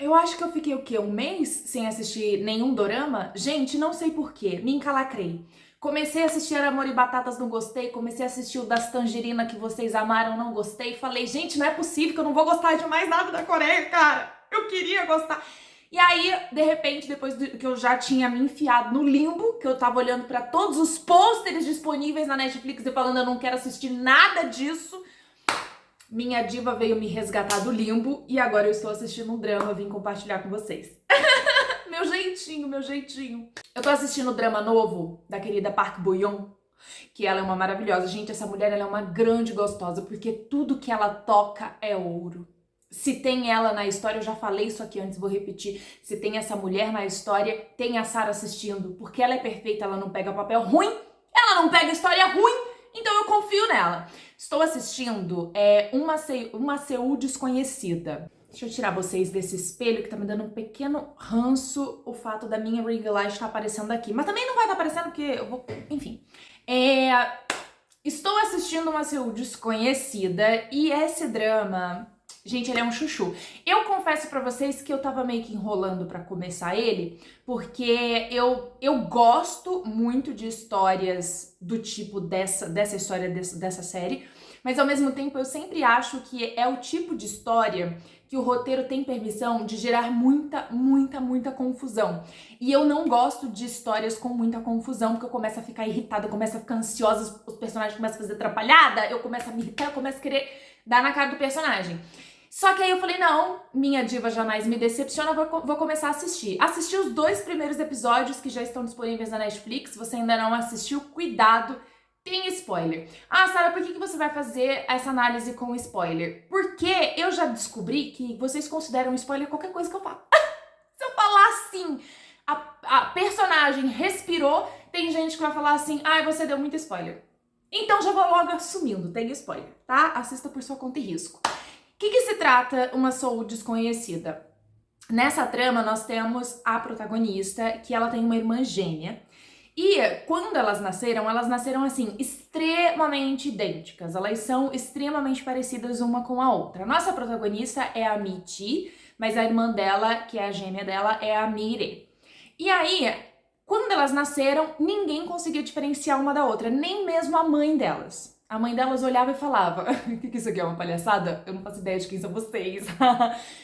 Eu acho que eu fiquei o quê? Um mês sem assistir nenhum dorama? Gente, não sei por quê. Me encalacrei. Comecei a assistir Amor e Batatas, não gostei. Comecei a assistir o das Tangerina que vocês amaram, não gostei. Falei, gente, não é possível que eu não vou gostar de mais nada da Coreia, cara. Eu queria gostar. E aí, de repente, depois que eu já tinha me enfiado no limbo, que eu tava olhando pra todos os pôsteres disponíveis na Netflix e falando, eu não quero assistir nada disso, minha diva veio me resgatar do limbo e agora eu estou assistindo um drama, vim compartilhar com vocês. Meu jeitinho, meu jeitinho. Eu tô assistindo o drama novo da querida Park Bo-young, que ela é uma maravilhosa. Gente, essa mulher ela é uma grande gostosa, porque tudo que ela toca é ouro. Se tem ela na história, eu já falei isso aqui antes, vou repetir. Se tem essa mulher na história, tem a Sarah assistindo, porque ela é perfeita, ela não pega papel ruim, ela não pega história ruim, então eu confio nela. Estou assistindo Uma Seul Desconhecida. Deixa eu tirar vocês desse espelho que tá me dando um pequeno ranço o fato da minha ring light estar aparecendo aqui. Mas também não vai estar aparecendo porque eu vou... Enfim. Estou assistindo Uma Seul Desconhecida e esse drama... Gente, ele é um chuchu. Eu confesso pra vocês que eu tava meio que enrolando pra começar ele, porque eu gosto muito de histórias do tipo dessa história, dessa série, mas ao mesmo tempo eu sempre acho que é o tipo de história que o roteiro tem permissão de gerar muita confusão. E eu não gosto de histórias com muita confusão, porque eu começo a ficar irritada, eu começo a ficar ansiosa, os personagens começam a fazer atrapalhada, eu começo a me irritar, eu começo a querer dar na cara do personagem. Só que aí eu falei, não, minha diva jamais me decepciona, vou começar a assistir. Assisti os 2 primeiros episódios que já estão disponíveis na Netflix. Se você ainda não assistiu, cuidado, tem spoiler. Ah, Sarah, por que você vai fazer essa análise com spoiler? Porque eu já descobri que vocês consideram spoiler qualquer coisa que eu falo. Se eu falar assim, a personagem respirou, tem gente que vai falar assim, ai, você deu muito spoiler. Então já vou logo assumindo, tem spoiler, tá? Assista por sua conta e risco. O que se trata Uma Seul Desconhecida? Nessa trama nós temos a protagonista, que ela tem uma irmã gêmea, e quando elas nasceram assim, extremamente idênticas, elas são extremamente parecidas uma com a outra. A nossa protagonista é a Mi-ji, mas a irmã dela, que é a gêmea dela, é a Mi-re. E aí, quando elas nasceram, ninguém conseguia diferenciar uma da outra, nem mesmo a mãe delas. A mãe delas olhava e falava, o que isso aqui é uma palhaçada? Eu não faço ideia de quem são vocês.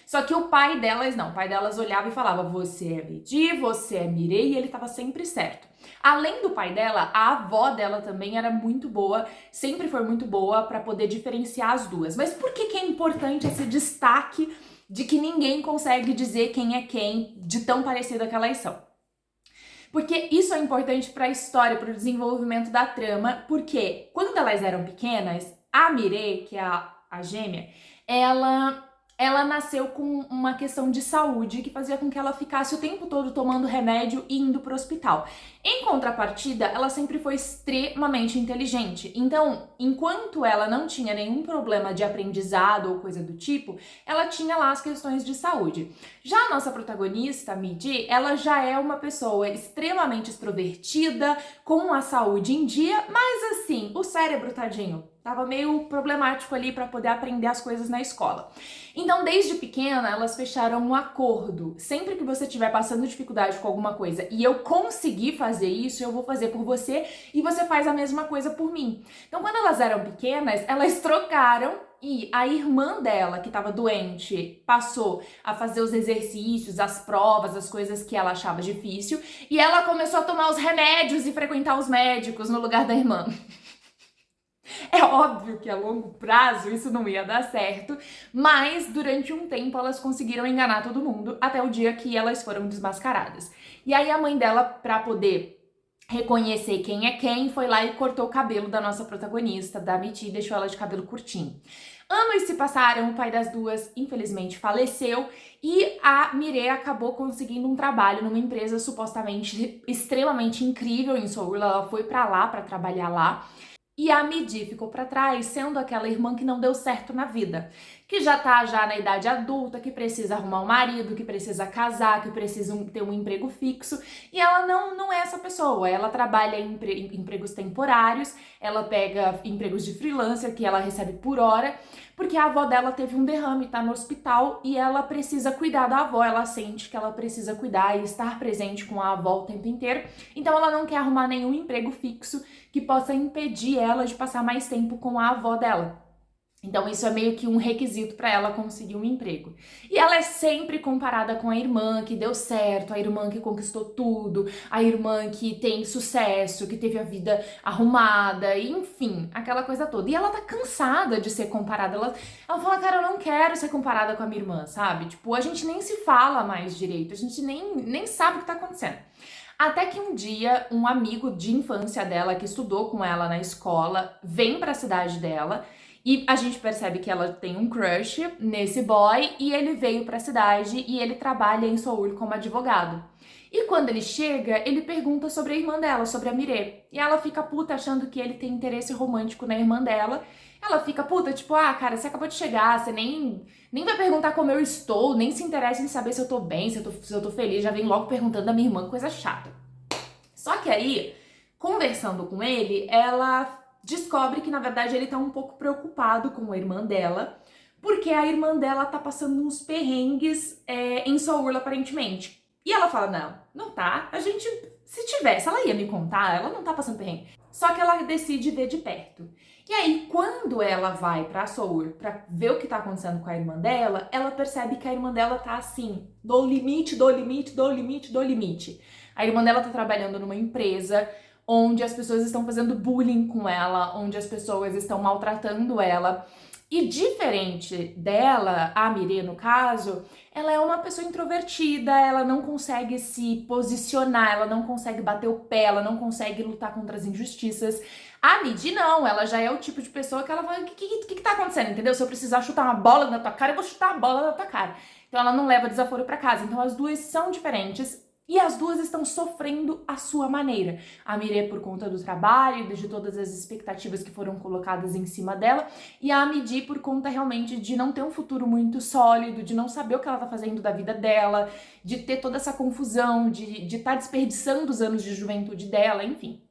Só que o pai delas não, o pai delas olhava e falava, você é Mi-ji, você é Mi-re, e ele estava sempre certo. Além do pai dela, a avó dela também era muito boa, sempre foi muito boa para poder diferenciar as duas. Mas por que é importante esse destaque de que ninguém consegue dizer quem é quem, de tão parecida que elas são? Porque isso é importante para a história, para o desenvolvimento da trama, porque quando elas eram pequenas, a Mi-re, que é a gêmea, ela nasceu com uma questão de saúde que fazia com que ela ficasse o tempo todo tomando remédio e indo pro hospital. Em contrapartida, ela sempre foi extremamente inteligente. Então, enquanto ela não tinha nenhum problema de aprendizado ou coisa do tipo, ela tinha lá as questões de saúde. Já a nossa protagonista, Mi-ji, ela já é uma pessoa extremamente extrovertida, com a saúde em dia, mas assim, o cérebro, tadinho, tava meio problemático ali para poder aprender as coisas na escola. Então, desde pequena, elas fecharam um acordo. Sempre que você estiver passando dificuldade com alguma coisa e eu conseguir fazer isso, eu vou fazer por você e você faz a mesma coisa por mim. Então, quando elas eram pequenas, elas trocaram e a irmã dela, que estava doente, passou a fazer os exercícios, as provas, as coisas que ela achava difícil, e ela começou a tomar os remédios e frequentar os médicos no lugar da irmã. É óbvio que a longo prazo isso não ia dar certo, mas durante um tempo elas conseguiram enganar todo mundo até o dia que elas foram desmascaradas. E aí a mãe dela, pra poder reconhecer quem é quem, foi lá e cortou o cabelo da nossa protagonista, da Mi-ji, e deixou ela de cabelo curtinho. Anos se passaram, o pai das duas infelizmente faleceu e a Mi-re acabou conseguindo um trabalho numa empresa supostamente extremamente incrível em Seul. Ela foi pra lá pra trabalhar lá. E a Mi-ji ficou pra trás, sendo aquela irmã que não deu certo na vida. que já tá já na idade adulta, que precisa arrumar um marido, que precisa casar, que precisa ter um emprego fixo. E ela não é essa pessoa. Ela trabalha em empregos temporários, ela pega empregos de freelancer que ela recebe por hora, porque a avó dela teve um derrame, tá no hospital e ela precisa cuidar da avó. Ela sente que ela precisa cuidar e estar presente com a avó o tempo inteiro. Então ela não quer arrumar nenhum emprego fixo que possa impedir ela de passar mais tempo com a avó dela. Então isso é meio que um requisito para ela conseguir um emprego. E ela é sempre comparada com a irmã que deu certo, a irmã que conquistou tudo, a irmã que tem sucesso, que teve a vida arrumada, enfim, aquela coisa toda. E ela tá cansada de ser comparada. Ela fala, cara, eu não quero ser comparada com a minha irmã, sabe? Tipo, a gente nem se fala mais direito, a gente nem sabe o que tá acontecendo. Até que um dia, um amigo de infância dela, que estudou com ela na escola, vem pra cidade dela e a gente percebe que ela tem um crush nesse boy e ele veio pra cidade e ele trabalha em Seul como advogado. E quando ele chega, ele pergunta sobre a irmã dela, sobre a Mire. E ela fica puta achando que ele tem interesse romântico na irmã dela. Ela fica puta, tipo, ah, cara, você acabou de chegar, você nem vai perguntar como eu estou, nem se interessa em saber se eu tô bem, se eu tô feliz, já vem logo perguntando da minha irmã, coisa chata. Só que aí, conversando com ele, ela descobre que, na verdade, ele tá um pouco preocupado com a irmã dela, porque a irmã dela tá passando uns perrengues em Seul, aparentemente. E ela fala, não tá, a gente, se tivesse, ela ia me contar, ela não tá passando perrengue. Só que ela decide ver de perto. E aí, quando ela vai pra Seul pra ver o que tá acontecendo com a irmã dela, ela percebe que a irmã dela tá assim, do limite, do limite, do limite, do limite. A irmã dela tá trabalhando numa empresa onde as pessoas estão fazendo bullying com ela, onde as pessoas estão maltratando ela. E diferente dela, a Mire no caso, ela é uma pessoa introvertida, ela não consegue se posicionar, ela não consegue bater o pé, ela não consegue lutar contra as injustiças. A Midi não, ela já é o tipo de pessoa que ela vai, o que tá acontecendo, entendeu? Se eu precisar chutar uma bola na tua cara, eu vou chutar a bola na tua cara. Então ela não leva desaforo pra casa. Então as duas são diferentes. E as duas estão sofrendo à sua maneira. A Mire por conta do trabalho, de todas as expectativas que foram colocadas em cima dela, e a Midi por conta realmente de não ter um futuro muito sólido, de não saber o que ela tá fazendo da vida dela, de ter toda essa confusão, de tá desperdiçando os anos de juventude dela, enfim.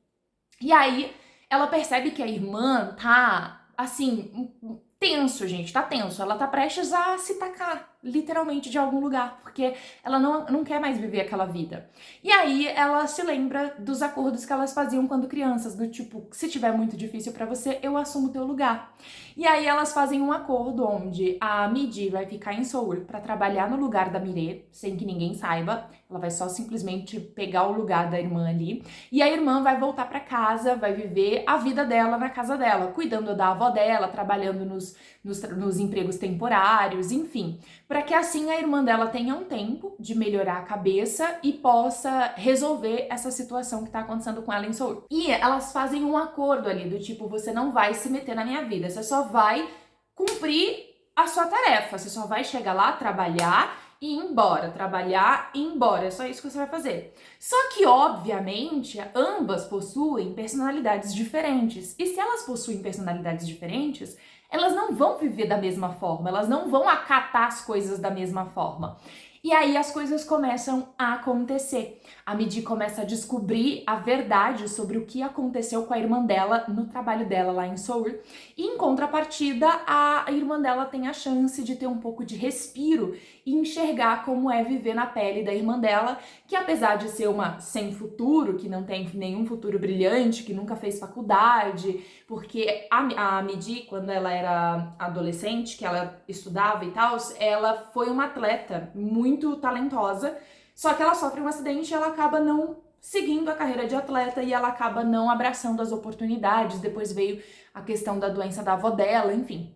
E aí ela percebe que a irmã tá, assim, tenso, gente, tá tenso. Ela tá prestes a se tacar, literalmente, de algum lugar, porque ela não quer mais viver aquela vida. E aí ela se lembra dos acordos que elas faziam quando crianças, do tipo, se tiver muito difícil pra você, eu assumo o teu lugar. E aí elas fazem um acordo onde a Midi vai ficar em Seul pra trabalhar no lugar da Mire, sem que ninguém saiba. Ela vai só simplesmente pegar o lugar da irmã ali. E a irmã vai voltar pra casa, vai viver a vida dela na casa dela, cuidando da avó dela, trabalhando nos empregos temporários, enfim. Para que assim a irmã dela tenha um tempo de melhorar a cabeça e possa resolver essa situação que tá acontecendo com ela em Seul. E elas fazem um acordo ali, do tipo, você não vai se meter na minha vida, você só vai cumprir a sua tarefa, você só vai chegar lá, trabalhar e ir embora, trabalhar e ir embora, é só isso que você vai fazer. Só que, obviamente, ambas possuem personalidades diferentes, e se elas possuem personalidades diferentes, elas não vão viver da mesma forma, elas não vão acatar as coisas da mesma forma. E aí as coisas começam a acontecer. A Midi começa a descobrir a verdade sobre o que aconteceu com a irmã dela no trabalho dela lá em Seul. E em contrapartida, a irmã dela tem a chance de ter um pouco de respiro e enxergar como é viver na pele da irmã dela, que apesar de ser uma sem futuro, que não tem nenhum futuro brilhante, que nunca fez faculdade, porque a Midi, quando ela era adolescente, que ela estudava e tal, ela foi uma atleta muito talentosa, só que ela sofre um acidente e ela acaba não seguindo a carreira de atleta e ela acaba não abraçando as oportunidades. Depois veio a questão da doença da avó dela, enfim.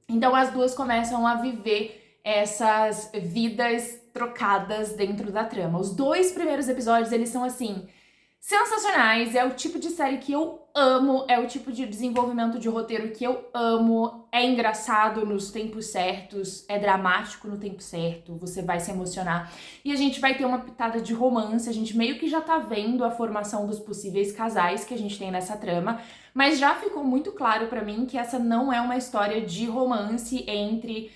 Então as duas começam a viver essas vidas trocadas dentro da trama. Os 2 primeiros episódios, eles são assim, sensacionais, é o tipo de série que eu amo, é o tipo de desenvolvimento de roteiro que eu amo, é engraçado nos tempos certos, é dramático no tempo certo, você vai se emocionar. E a gente vai ter uma pitada de romance, a gente meio que já tá vendo a formação dos possíveis casais que a gente tem nessa trama, mas já ficou muito claro pra mim que essa não é uma história de romance entre...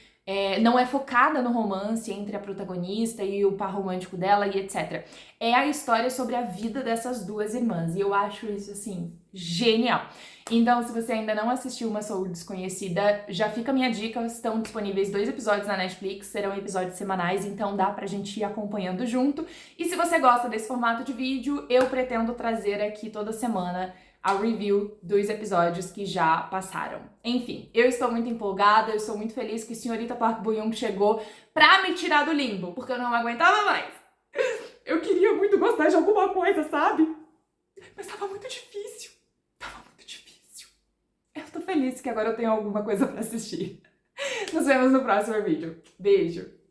não é focada no romance entre a protagonista e o par romântico dela e etc. É a história sobre a vida dessas duas irmãs. E eu acho isso, assim, genial. Então, se você ainda não assistiu Uma Soul Desconhecida, já fica a minha dica. Estão disponíveis 2 episódios na Netflix, serão episódios semanais, então dá pra gente ir acompanhando junto. E se você gosta desse formato de vídeo, eu pretendo trazer aqui toda semana a review dos episódios que já passaram. Enfim, eu estou muito empolgada, eu sou muito feliz que Senhorita Park Bo-young chegou pra me tirar do limbo, porque eu não aguentava mais. Eu queria muito gostar de alguma coisa, sabe? Mas tava muito difícil. Tava muito difícil. Eu tô feliz que agora eu tenho alguma coisa pra assistir. Nos vemos no próximo vídeo. Beijo!